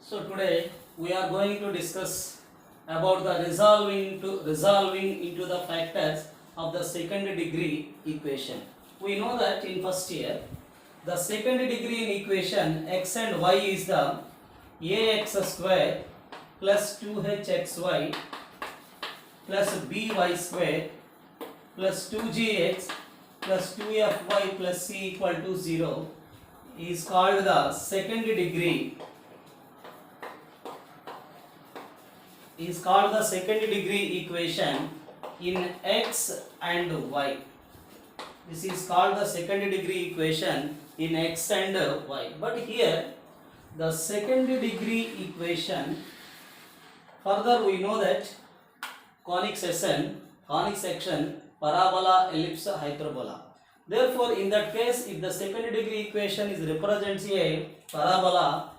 So today we are going to discuss about the resolving into the factors of the second degree equation. We know that in first year the second degree in equation x and y is the ax square plus 2hxy plus by square plus 2gx plus 2fy plus c equal to 0 is called the second degree equation in x and y. This is called the second degree equation in x and y. But here the second degree equation, further we know that conic section, parabola, ellipse, hyperbola. Therefore, in that case, if the second degree equation is represents a parabola,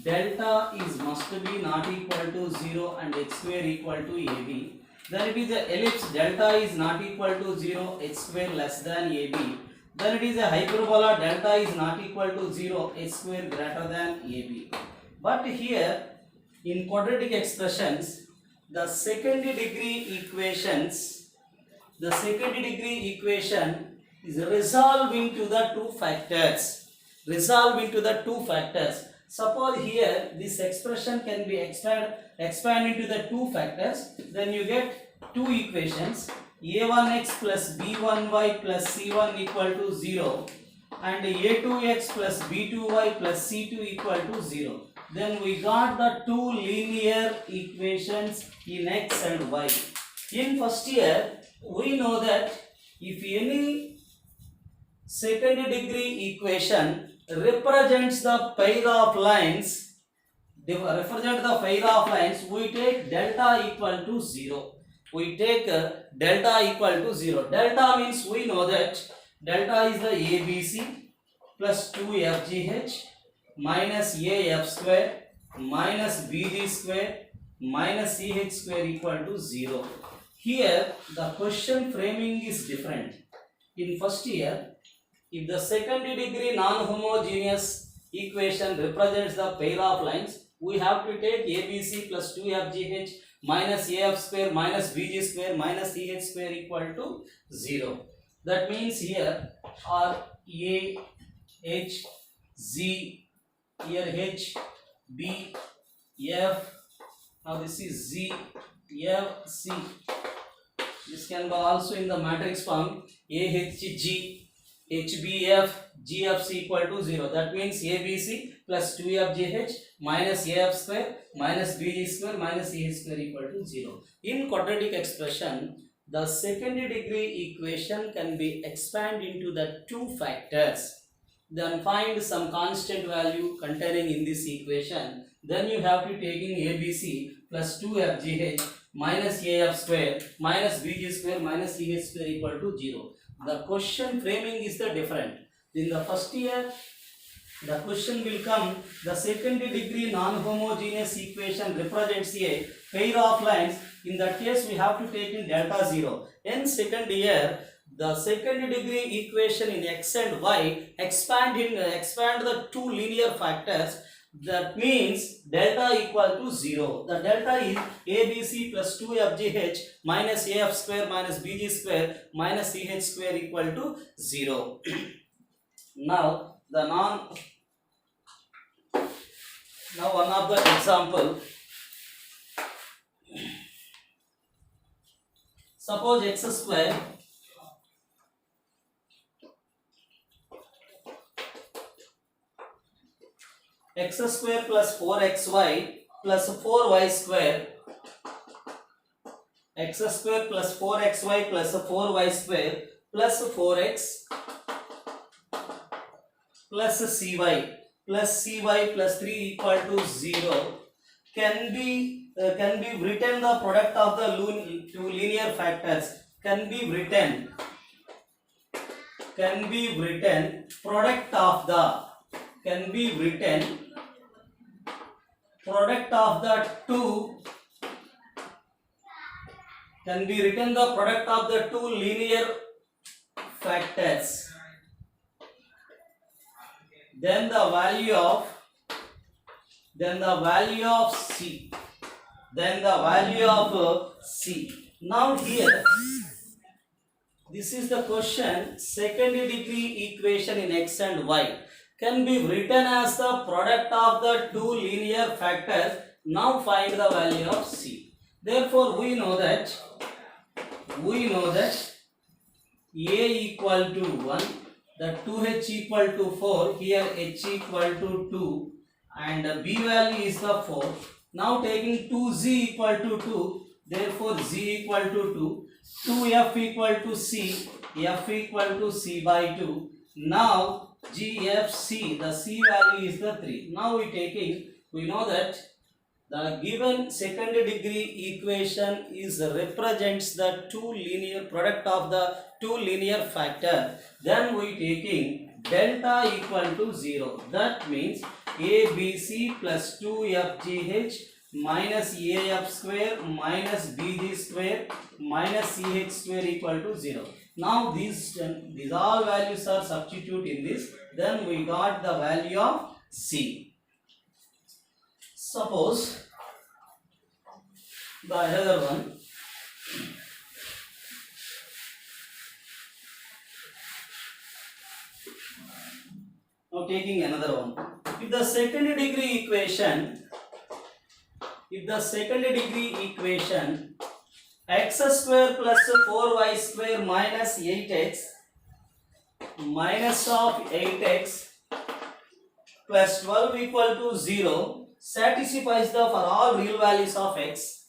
delta is must be not equal to 0 and x square equal to AB. Then it is a ellipse, delta is not equal to 0, x square less than AB. Then it is a hyperbola, delta is not equal to 0, x square greater than AB. But here, in quadratic expressions, the second degree equation is resolved into the two factors. Suppose here this expression can be expand into the two factors. Then you get two equations: a1x plus b1y plus c1 equal to 0 and a2x plus b2y plus c2 equal to 0. Then we got the two linear equations in x and y. In first year, we know that if any second degree equation represents the pair of lines, we take delta equal to 0. Delta means we know that delta is the ABC plus 2FGH minus AF square minus BG square minus CH square equal to 0. Here the question framing is different. In first year, if the second degree non-homogeneous equation represents the pair of lines, we have to take ABC plus 2FGH minus AF square minus BG square minus CH square equal to 0. That means here are A, H, Z, here H, B, F, now this is Z, F, C. This can be also in the matrix form AHG, HBF, GFC equal to 0. That means ABC plus 2FGH minus AF square minus BG square minus CH square equal to 0. In quadratic expression, the second degree equation can be expanded into the two factors. Then find some constant value containing in this equation. Then you have to taking ABC plus 2FGH minus AF square minus BG square minus CH square equal to 0. The question framing is the different. In the first year, the question will come, the second degree non-homogeneous equation represents a pair of lines. In that case, we have to take in delta 0. In second year, the second degree equation in x and y expand the two linear factors. That means delta equal to 0. The delta is ABC plus 2FGH minus AF square minus BG square minus CH square equal to 0. Now one of the example. Suppose x square plus 4xy plus 4y square, x square plus 4xy plus 4y square plus 4x plus cy plus 3 equal to 0 can be written the product of the two linear factors can be written product of the two linear factors. Then the value of then the value of C, then the value of C. Now here, this is the question. Second degree equation in x and y can be written as the product of the two linear factors. Now find the value of C. Therefore, we know that A equal to 1, the 2h equal to 4, here h equal to 2, and B value is the 4. Now taking 2z equal to 2, therefore z equal to 2, 2f equal to c, f equal to c by 2. Now GFC, the c value is the 3. Now we know that the given second degree equation is represents the two linear product of the two linear factor. Then we taking delta equal to 0. That means ABC plus 2FGH minus AF square minus BG square minus CH square equal to 0. Now these all values are substituted in this. Then we got the value of C. Suppose the another one. Now taking another one. If the second degree equation x square plus 4y square minus 8x minus of 8x plus 12 equal to 0 satisfies the for all real values of x,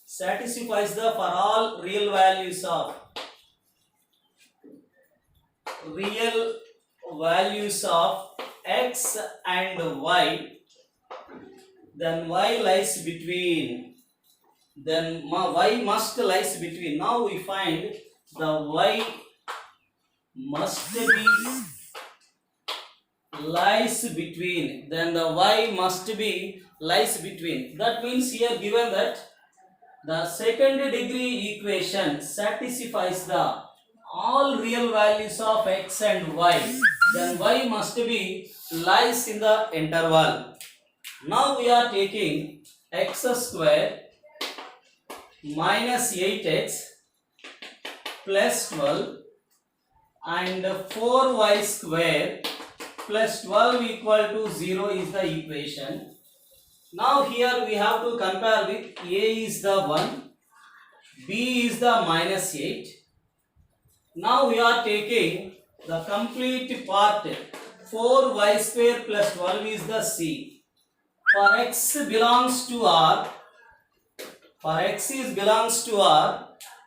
satisfies the for all real values of x and y, then y lies between, then y must lies between. Now we find the y must be lies between, then the y must be lies between. That means here given that the second degree equation satisfies the all real values of x and y, then y must be lies in the interval. Now we are taking x square minus 8x plus 12 and 4y square plus 12 equal to 0 is the equation. Now here we have to compare with A is the 1, B is the minus 8. Now we are taking the complete part, 4y square plus 12 is the C. For x belongs to R,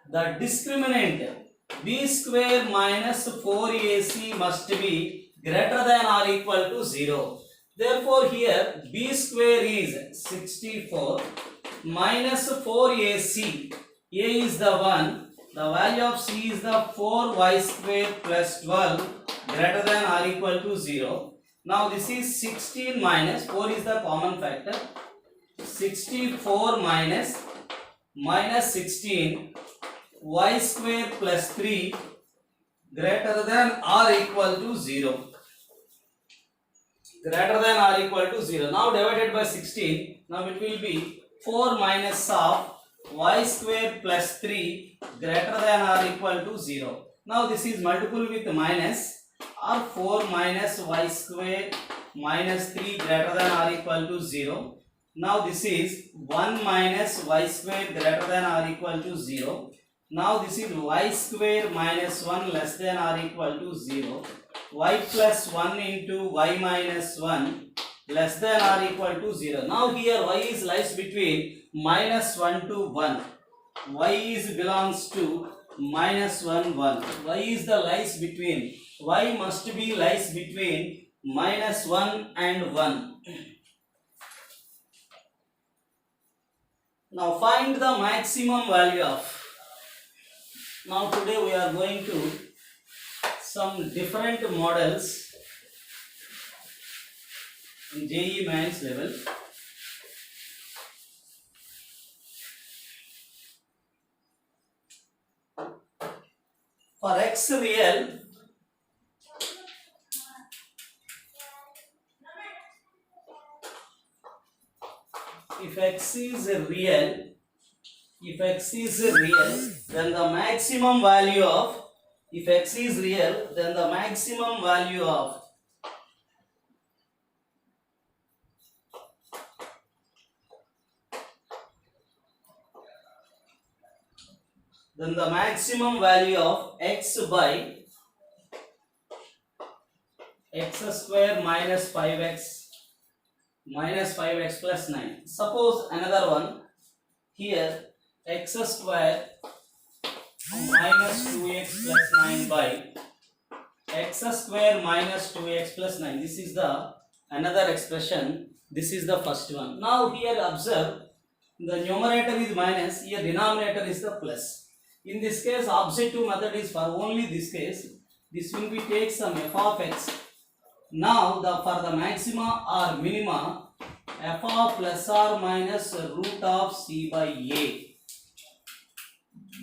the discriminant b square minus 4ac must be greater than or equal to 0. Therefore here b square is 64 minus 4ac, a is the 1, the value of c is the 4y square plus 12 greater than or equal to 0. Now this is 16 minus 4 is the common factor, 64 minus 16 y square plus 3 greater than or equal to 0. Greater than or equal to 0. Now divided by 16. Now it will be 4 minus of y square plus 3 greater than or equal to 0. Now this is multiple with minus, or 4 minus y square minus 3 greater than or equal to 0. Now this is 1 minus y square greater than or equal to 0. Now this is y square minus 1 less than or equal to 0. Y plus 1 into y minus 1 less than or equal to 0. Now here y is lies between minus 1 to 1. Y is belongs to minus 1, 1. Y is the lies between. Y must be lies between minus 1 and 1. Now find the maximum value of. Now today we are going to some different models in JEE Mains level. For x real, if x is real, if x is real, then the maximum value of, if x is real, then the maximum value of x by x square minus 5x plus 9. Suppose another one here, x square minus 2x plus 9 by x square minus 2x plus 9. This is the another expression. This is the first one. Now here observe, the numerator is minus, here denominator is the plus. In this case, objective method is for only this case. This will be take some f of x. Now for the maxima or minima, f of plus or minus root of c by a.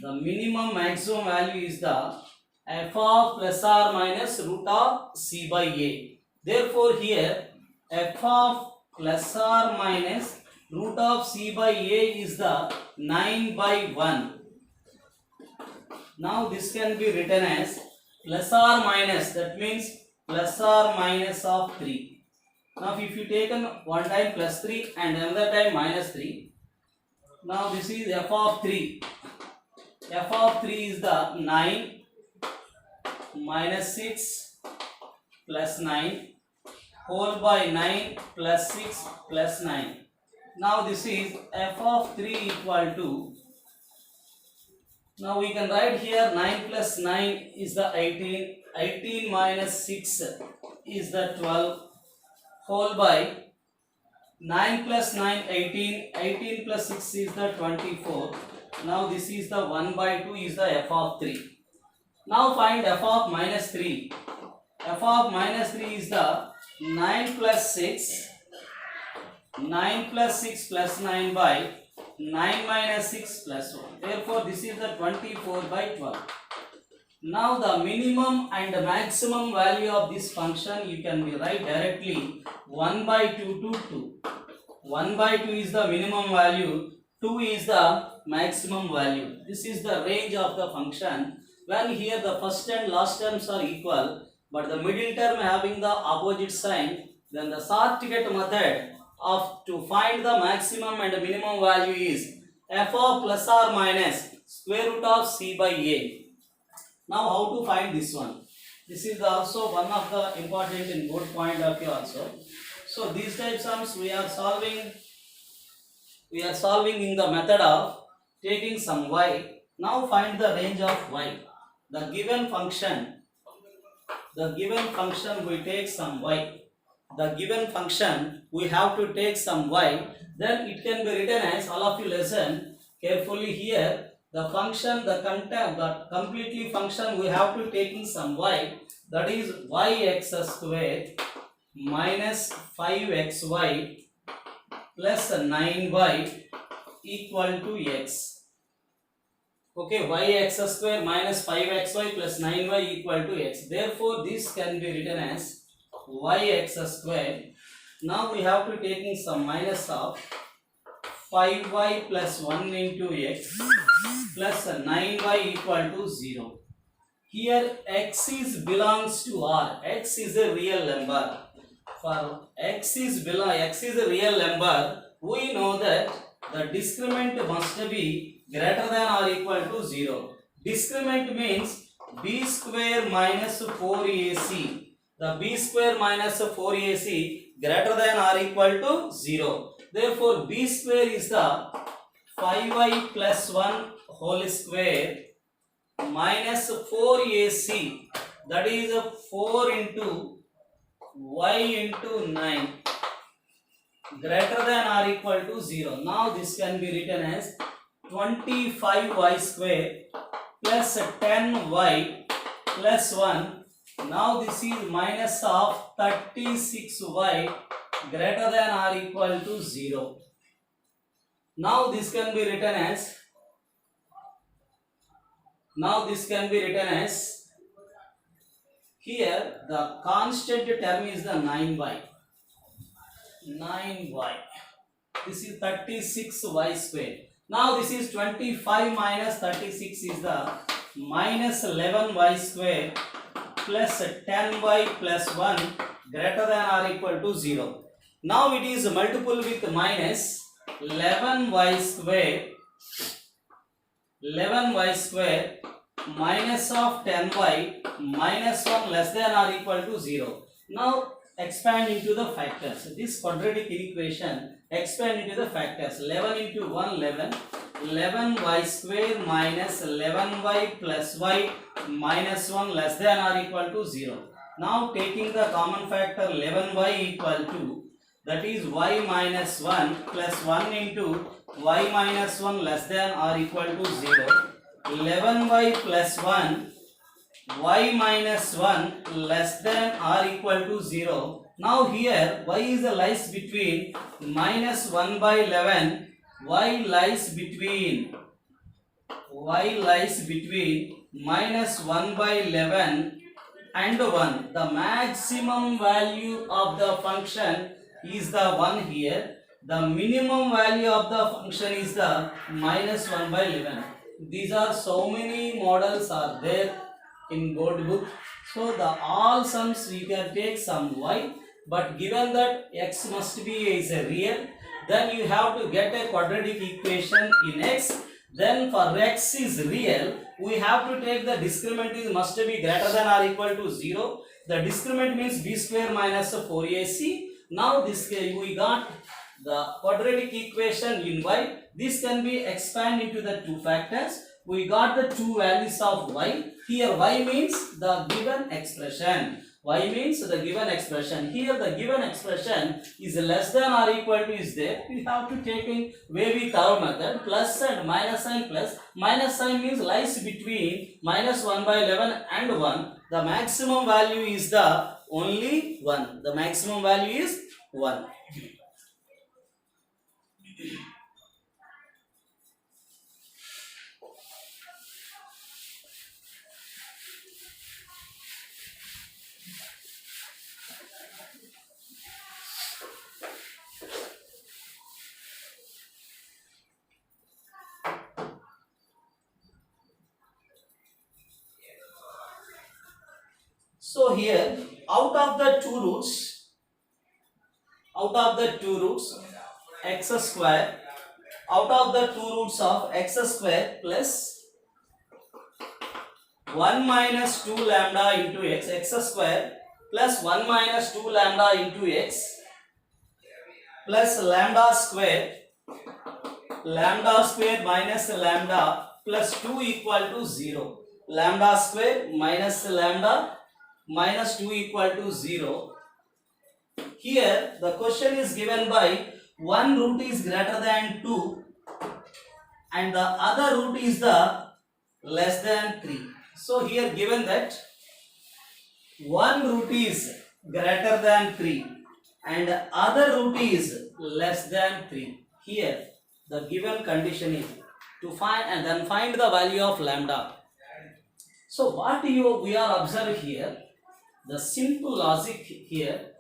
The minimum maximum value is the f of plus or minus root of c by a. Therefore here f of plus or minus root of c by a is the 9 by 1. Now this can be written as plus or minus, that means plus or minus of 3. Now if you take one time plus 3 and another time minus 3, now this is f of 3. F of 3 is the 9 minus 6 plus 9 whole by 9 plus 6 plus 9. Now this is f of 3 equal to, now we can write here 9 plus 9 is the 18, 18 minus 6 is the 12 whole by 9 plus 9 18, 18 plus 6 is the 24. Now this is the 1 by 2 is the f of 3. Now find f of minus 3. F of minus 3 is the 9 plus 6, 9 plus 6 plus 9 by 9 minus 6 plus 1. Therefore this is the 24 by 12. Now the minimum and the maximum value of this function you can be write directly 1 by 2 to 2. 1 by 2 is the minimum value, 2 is the maximum value. This is the range of the function when here the first and last terms are equal but the middle term having the opposite sign, then the shortcut method of to find the maximum and minimum value is f of plus or minus square root of c by a. Now how to find this one? This is also one of the important in both point of view also. So these types sums we are solving in the method of taking some y. Now find the range of y. The given function we take some y. The given function we have to take some y. Then it can be written as, all of you listen carefully here. The function, the completely function we have to taking some y, that is yx square minus 5xy plus 9y equal to x. Okay, yx square minus 5xy plus 9y equal to x. Therefore this can be written as yx square. Now we have to taking some minus of 5y plus 1 into x plus 9y equal to 0. Here x is belongs to R. X is a real number. For x is a real number, we know that the discriminant must be greater than or equal to 0. Discriminant means b square minus 4ac. The b square minus 4ac greater than or equal to 0. Therefore b square is the 5y plus 1 whole square minus 4ac, that is 4 into y into 9 greater than or equal to 0. Now this can be written as 25y square plus 10y plus 1. Now this is minus of 36y greater than or equal to 0. Now this can be written as, here the constant term is the 9y. This is 36y square. Now this is 25 minus 36 is the minus 11y square plus 10y plus 1 greater than or equal to 0. Now it is multiple with minus 11y square minus of 10y minus 1 less than or equal to 0. Now expand into the factors. This quadratic equation expand into the factors. 11 into 1 11, 11y square minus 11y plus y minus 1 less than or equal to 0. Now taking the common factor 11y equal to, that is y minus 1 plus 1 into y minus 1 less than or equal to 0. 11y plus 1 y minus 1 less than or equal to 0. Now here y is lies between minus 1 by 11, y lies between minus 1 by 11 and 1. The maximum value of the function is the 1 here. The minimum value of the function is the minus 1 by 11. These are so many models are there in board book. So the all sums we can take some y, but given that x must be is a real, then you have to get a quadratic equation in x. Then for x is real, we have to take the discriminant is must be greater than or equal to 0. The discriminant means b square minus 4ac. Now this we got the quadratic equation in y. This can be expanded into the two factors. We got the two values of y. Here y means the given expression. Y means the given expression. Here the given expression is less than or equal to is there. We have to take in wavy curve method. Plus and minus sign plus. Minus sign means lies between minus 1 by 11 and 1. The maximum value is the only 1. The maximum value is 1. So here out of the two roots x square, out of the two roots of x square plus 1 minus 2 lambda into x square plus 1 minus 2 lambda into x plus lambda square minus lambda plus 2 equal to 0. Lambda square minus lambda minus 2 equal to 0. Here the question is given by one root is greater than 2 and the other root is the less than 3. So here given that one root is greater than 3 and other root is less than 3. Here the given condition is to find and then find the value of lambda. So what we are observing here, the simple logic here,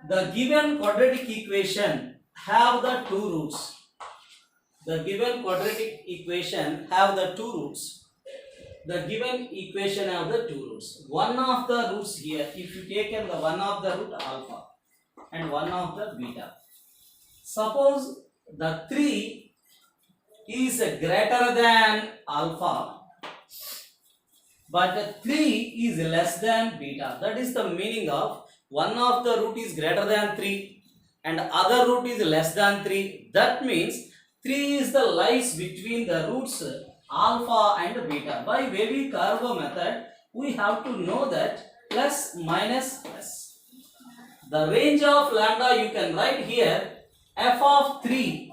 the given quadratic equation have the two roots. The given quadratic equation have the two roots. The given equation have the two roots. One of the roots here, if you take the one of the root alpha and one of the beta. Suppose the 3 is greater than alpha, but 3 is less than beta. That is the meaning of one of the root is greater than 3 and other root is less than 3. That means 3 is the lies between the roots alpha and beta. By wavy curve method, we have to know that plus minus plus. The range of lambda you can write here f of 3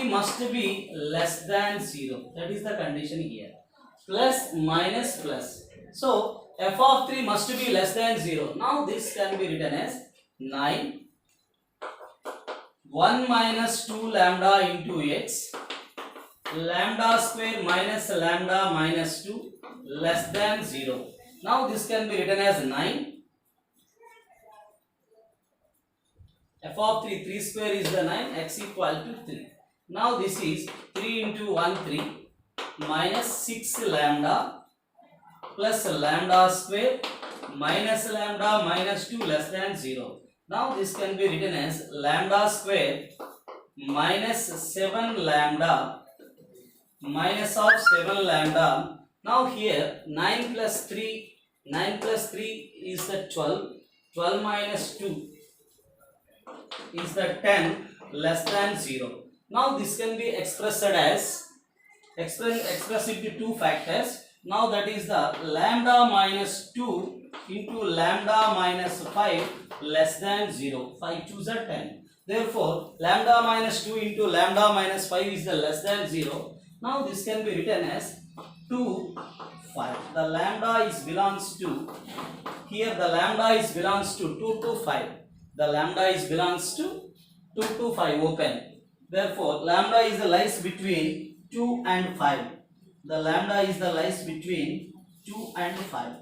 must be less than 0. That is the condition here. Plus minus plus. So f of 3 must be less than 0. Now this can be written as 9 1 minus 2 lambda into x lambda square minus lambda minus 2 less than 0. Now this can be written as 9 f of 3, 3 square is the 9, x equal to 3. Now this is 3 into 1, 3 minus 6 lambda plus lambda square minus lambda minus 2 less than 0. Now this can be written as lambda square minus 7 lambda minus of 7 lambda. Now here 9 plus 3 is the 12. 12 minus 2 is the 10 less than 0. Now this can be expressed into two factors. Now that is the lambda minus 2 into lambda minus 5 less than 0. 5 2s are 10. Therefore, lambda minus 2 into lambda minus 5 is the less than 0. Now this can be written as 2, 5. The lambda is belongs to, here the lambda is belongs to 2 to 5. The lambda is belongs to 2 to 5 open. Therefore, lambda is the lies between 2 and 5. The lambda is the lies between 2 and 5.